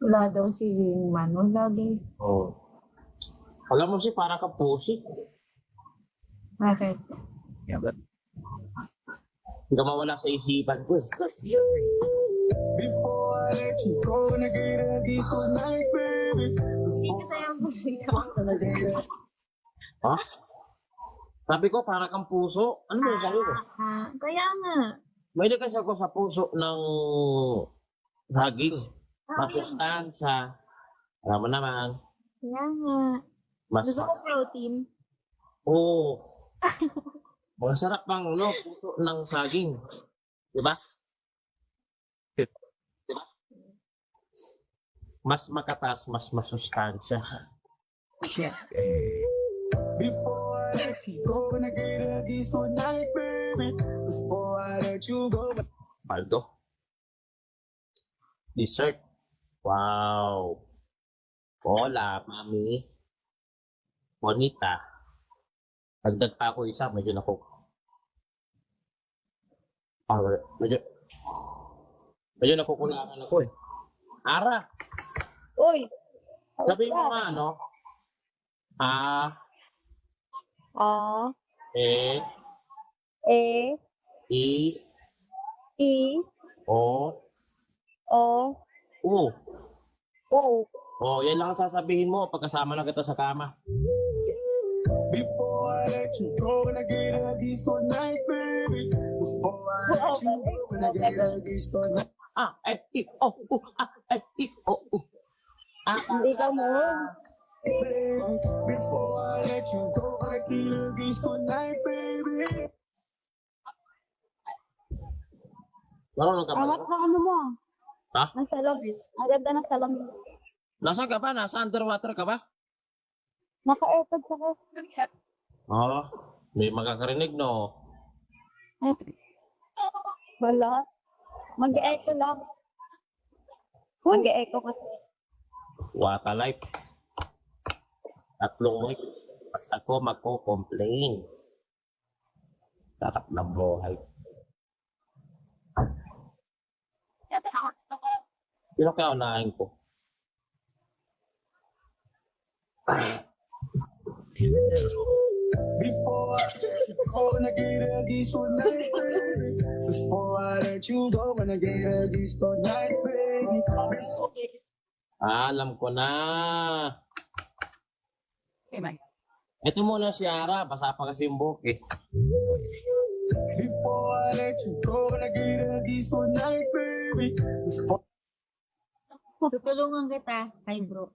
Wala daw si Manon lagi. Oh. Alam mo si parang ka pusi. Bakit? Hindi ka mawala sa isipan ko eh. Before I let you go, gonna get a kiss tonight, baby. Hindi kasi yung musika ko talaga. Ha? Sabi ko, parang kang puso. Ano mo sabi ko? Kaya nga. May kasi ako sa puso ng saging. Masustansya. Alam mo naman. Kaya nga. Mas, Gusto ko protein. Oo. Masarap pang no, puso ng saging. Diba? Mas makatas, mas masustansya. Before I let you go, gonna get a kiss tonight, baby. Before I let you go. Paldo. Dessert. Wow. Hola, mami. Bonita. Dagdag pa ako isa, medyo medyo nakukulangan ako eh. Ara, Uy! sabi mo nga, ano? A, A, E, E, I, I, O, O, U. O. Oh, yan lang ang sasabihin mo pagkasama na kita sa kama. Before I let you go, gonna get a kiss tonight, baby. Before I let you go, gonna get a kiss tonight. Ah, I, O, U, ah, I, O, U. Ah, Hindi ka mo. Baby, before I let you go, gonna get a kiss tonight, baby. Marunong ka ba? Angat na ano mo. Ha? Nasa lobby. Ang ganda ng salon. Nasaan ka ba? Nasa underwater ka ba? Naka-airpods ako. Oo. May makakarinig, no? Wala. Mag-e-echo lang. Mag-e-echo kasi. Wata life. Tatlong mic. At ako magko-complain. Tatap ng buhay. Sino kaya unahin ko? Before I let you go, gonna get a kiss tonight, baby. Before I let you go, gonna get a kiss tonight, baby. Ah, alam ko na. Ito muna si Ara. Basa pa kasi yung buhok eh. Before I let you go, gonna get a kiss tonight, baby. Before Tutulungan kita. Hi bro.